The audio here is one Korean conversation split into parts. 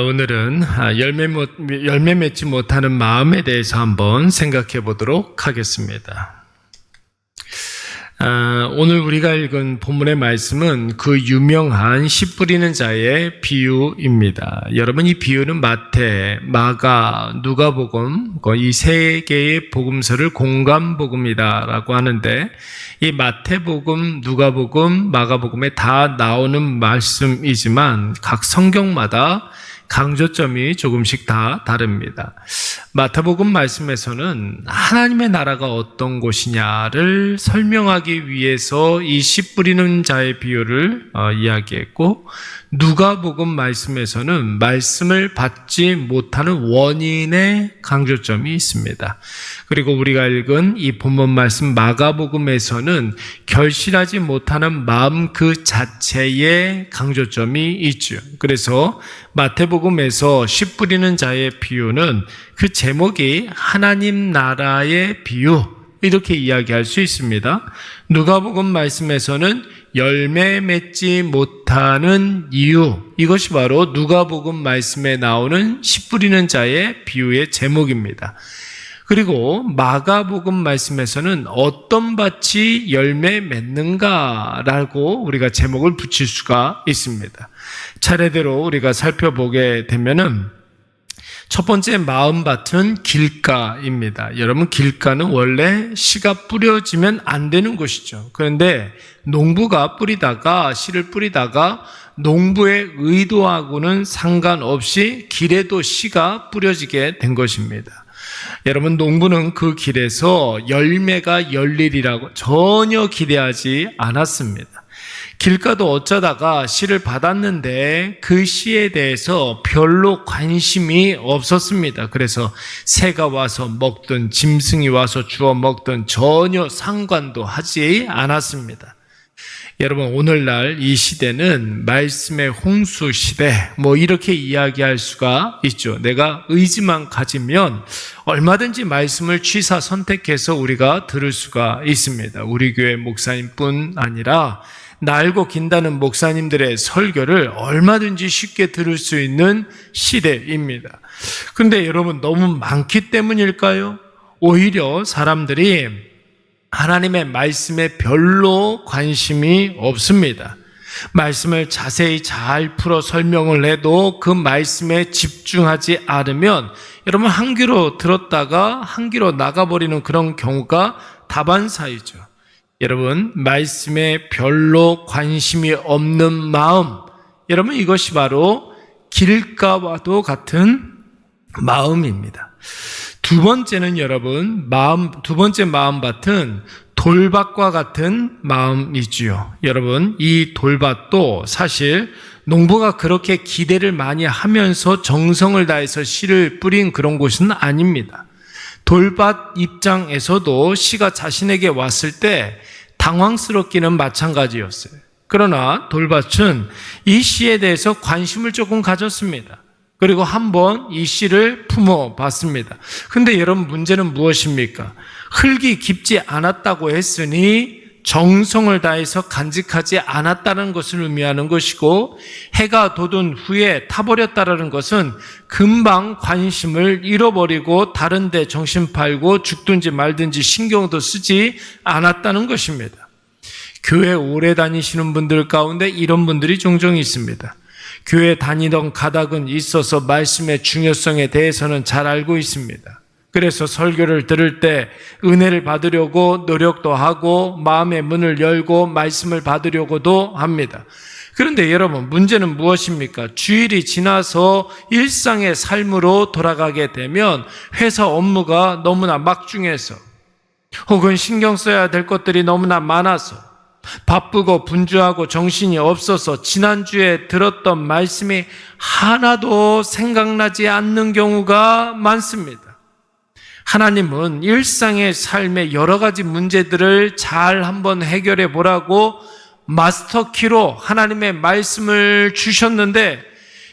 오늘은 열매 맺지 못하는 마음에 대해서 한번 생각해 보도록 하겠습니다. 오늘 우리가 읽은 본문의 말씀은 그 유명한 씨 뿌리는 자의 비유입니다. 여러분, 이 비유는 마태, 마가, 누가복음 이 세 개의 복음서를 공감복음이라고 하는데, 이 마태복음, 누가복음, 마가복음에 다 나오는 말씀이지만 각 성경마다 강조점이 조금씩 다 다릅니다. 마태복음 말씀에서는 하나님의 나라가 어떤 곳이냐를 설명하기 위해서 이 씨 뿌리는 자의 비유를 이야기했고, 누가복음 말씀에서는 말씀을 받지 못하는 원인의 강조점이 있습니다. 그리고 우리가 읽은 이 본문 말씀 마가복음에서는 결실하지 못하는 마음 그 자체의 강조점이 있죠. 그래서 마태복음에서 씨 뿌리는 자의 비유는 그 제목이 하나님 나라의 비유, 이렇게 이야기할 수 있습니다. 누가복음 말씀에서는 열매 맺지 못하는 이유, 이것이 바로 누가복음 말씀에 나오는 씨 뿌리는 자의 비유의 제목입니다. 그리고 마가복음 말씀에서는 어떤 밭이 열매 맺는가라고 우리가 제목을 붙일 수가 있습니다. 차례대로 우리가 살펴보게 되면은 첫 번째 마음밭은 길가입니다. 여러분, 길가는 원래 씨가 뿌려지면 안 되는 곳이죠. 그런데 농부가 씨를 뿌리다가 농부의 의도하고는 상관없이 길에도 씨가 뿌려지게 된 것입니다. 여러분, 농부는 그 길에서 열매가 열리리라고 전혀 기대하지 않았습니다. 길가도 어쩌다가 씨를 받았는데 그 씨에 대해서 별로 관심이 없었습니다. 그래서 새가 와서 먹든 짐승이 와서 주워 먹든 전혀 상관도 하지 않았습니다. 여러분, 오늘날 이 시대는 말씀의 홍수 시대, 이렇게 이야기할 수가 있죠. 내가 의지만 가지면 얼마든지 말씀을 취사 선택해서 우리가 들을 수가 있습니다. 우리 교회 목사님뿐 아니라 날고 긴다는 목사님들의 설교를 얼마든지 쉽게 들을 수 있는 시대입니다. 그런데 여러분, 너무 많기 때문일까요? 오히려 사람들이 하나님의 말씀에 별로 관심이 없습니다. 말씀을 자세히 잘 풀어 설명을 해도 그 말씀에 집중하지 않으면 여러분, 한 귀로 들었다가 한 귀로 나가버리는 그런 경우가 다반사이죠. 여러분, 말씀에 별로 관심이 없는 마음, 여러분, 이것이 바로 길가와도 같은 마음입니다. 두 번째는 여러분, 두 번째 마음밭은 돌밭과 같은 마음이지요. 여러분, 이 돌밭도 사실 농부가 그렇게 기대를 많이 하면서 정성을 다해서 씨를 뿌린 그런 곳은 아닙니다. 돌밭 입장에서도 씨가 자신에게 왔을 때 당황스럽기는 마찬가지였어요. 그러나 돌밭은 이 씨에 대해서 관심을 조금 가졌습니다. 그리고 한번 이 씨를 품어봤습니다. 근데 여러분, 문제는 무엇입니까? 흙이 깊지 않았다고 했으니 정성을 다해서 간직하지 않았다는 것을 의미하는 것이고, 해가 돋은 후에 타버렸다는 것은 금방 관심을 잃어버리고 다른 데 정신 팔고 죽든지 말든지 신경도 쓰지 않았다는 것입니다. 교회 오래 다니시는 분들 가운데 이런 분들이 종종 있습니다. 교회 다니던 가닥은 있어서 말씀의 중요성에 대해서는 잘 알고 있습니다. 그래서 설교를 들을 때 은혜를 받으려고 노력도 하고 마음의 문을 열고 말씀을 받으려고도 합니다. 그런데 여러분, 문제는 무엇입니까? 주일이 지나서 일상의 삶으로 돌아가게 되면 회사 업무가 너무나 막중해서, 혹은 신경 써야 될 것들이 너무나 많아서, 바쁘고 분주하고 정신이 없어서 지난주에 들었던 말씀이 하나도 생각나지 않는 경우가 많습니다. 하나님은 일상의 삶의 여러 가지 문제들을 잘 한번 해결해 보라고 마스터키로 하나님의 말씀을 주셨는데,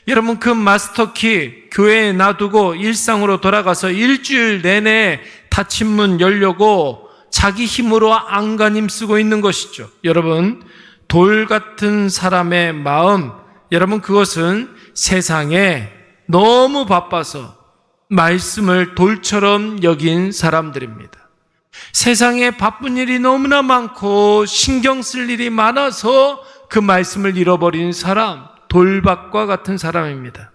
여러분, 그 마스터키 교회에 놔두고 일상으로 돌아가서 일주일 내내 닫힌 문 열려고 자기 힘으로 안간힘 쓰고 있는 것이죠. 여러분, 돌 같은 사람의 마음, 여러분, 그것은 세상에 너무 바빠서 말씀을 돌처럼 여긴 사람들입니다. 세상에 바쁜 일이 너무나 많고 신경 쓸 일이 많아서 그 말씀을 잃어버린 사람, 돌밭과 같은 사람입니다.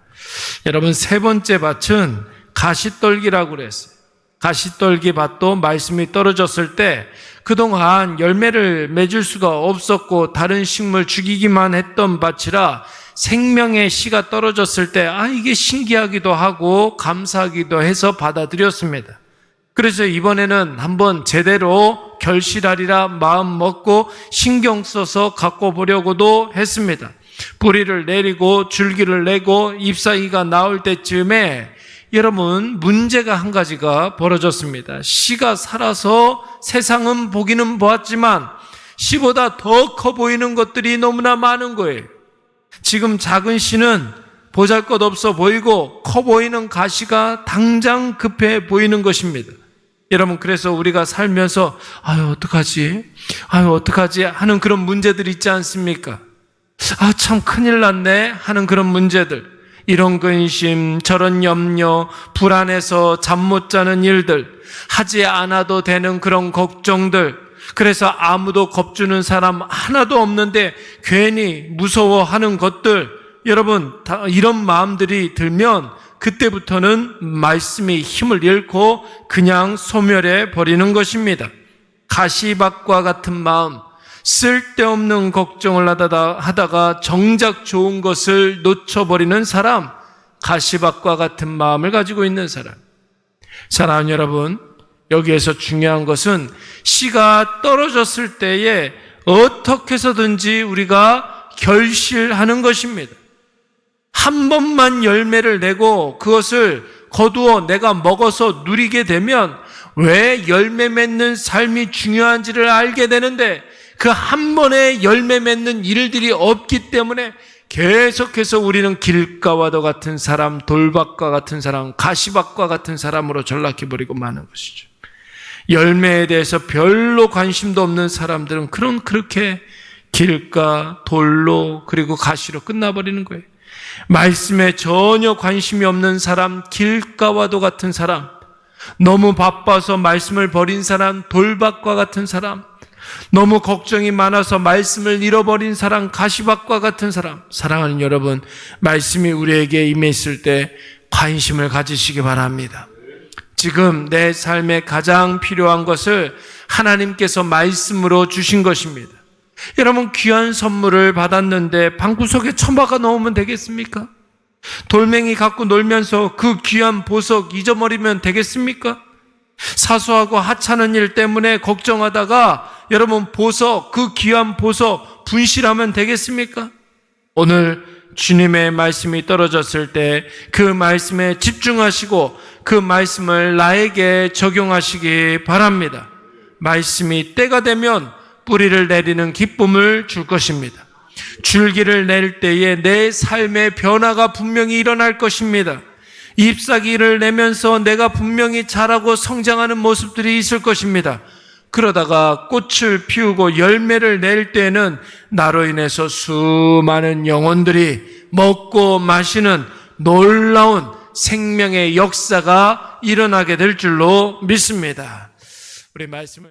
여러분, 세 번째 밭은 가시떨기라고 그랬어요. 가시떨기 밭도 말씀이 떨어졌을 때 그동안 열매를 맺을 수가 없었고 다른 식물 죽이기만 했던 밭이라 생명의 씨가 떨어졌을 때 이게 신기하기도 하고 감사하기도 해서 받아들였습니다. 그래서 이번에는 한번 제대로 결실하리라 마음 먹고 신경 써서 갖고 보려고도 했습니다. 뿌리를 내리고 줄기를 내고 잎사귀가 나올 때쯤에 여러분, 문제가 한 가지가 벌어졌습니다. 씨가 살아서 세상은 보기는 보았지만 씨보다 더 커 보이는 것들이 너무나 많은 거예요. 지금 작은 씨는 보잘것없어 보이고 커 보이는 가시가 당장 급해 보이는 것입니다. 여러분, 그래서 우리가 살면서 어떡하지 하는 그런 문제들 있지 않습니까? 참 큰일 났네 하는 그런 문제들, 이런 근심, 저런 염려, 불안해서 잠 못 자는 일들, 하지 않아도 되는 그런 걱정들, 그래서 아무도 겁주는 사람 하나도 없는데 괜히 무서워하는 것들, 여러분, 이런 마음들이 들면 그때부터는 말씀이 힘을 잃고 그냥 소멸해 버리는 것입니다. 가시밭과 같은 마음, 쓸데없는 걱정을 하다가 정작 좋은 것을 놓쳐버리는 사람, 가시밭과 같은 마음을 가지고 있는 사람. 사랑하는 여러분, 여기에서 중요한 것은 씨가 떨어졌을 때에 어떻게 해서든지 우리가 결실하는 것입니다. 한 번만 열매를 내고 그것을 거두어 내가 먹어서 누리게 되면 왜 열매 맺는 삶이 중요한지를 알게 되는데, 그 한 번에 열매 맺는 일들이 없기 때문에 계속해서 우리는 길가와도 같은 사람, 돌밭과 같은 사람, 가시밭과 같은 사람으로 전락해버리고 마는 것이죠. 열매에 대해서 별로 관심도 없는 사람들은 그렇게 길가, 돌로, 그리고 가시로 끝나버리는 거예요. 말씀에 전혀 관심이 없는 사람, 길가와도 같은 사람, 너무 바빠서 말씀을 버린 사람, 돌밭과 같은 사람, 너무 걱정이 많아서 말씀을 잃어버린 사람, 가시밭과 같은 사람. 사랑하는 여러분, 말씀이 우리에게 임했을 때 관심을 가지시기 바랍니다. 지금 내 삶에 가장 필요한 것을 하나님께서 말씀으로 주신 것입니다. 여러분, 귀한 선물을 받았는데 방구석에 처박아 놓으면 되겠습니까? 돌멩이 갖고 놀면서 그 귀한 보석 잊어버리면 되겠습니까? 사소하고 하찮은 일 때문에 걱정하다가 여러분 그 귀한 보석 분실하면 되겠습니까? 오늘 주님의 말씀이 떨어졌을 때 그 말씀에 집중하시고 그 말씀을 나에게 적용하시기 바랍니다. 말씀이 때가 되면 뿌리를 내리는 기쁨을 줄 것입니다. 줄기를 낼 때에 내 삶의 변화가 분명히 일어날 것입니다. 잎사귀를 내면서 내가 분명히 자라고 성장하는 모습들이 있을 것입니다. 그러다가 꽃을 피우고 열매를 낼 때에는 나로 인해서 수많은 영혼들이 먹고 마시는 놀라운 생명의 역사가 일어나게 될 줄로 믿습니다. 우리 말씀을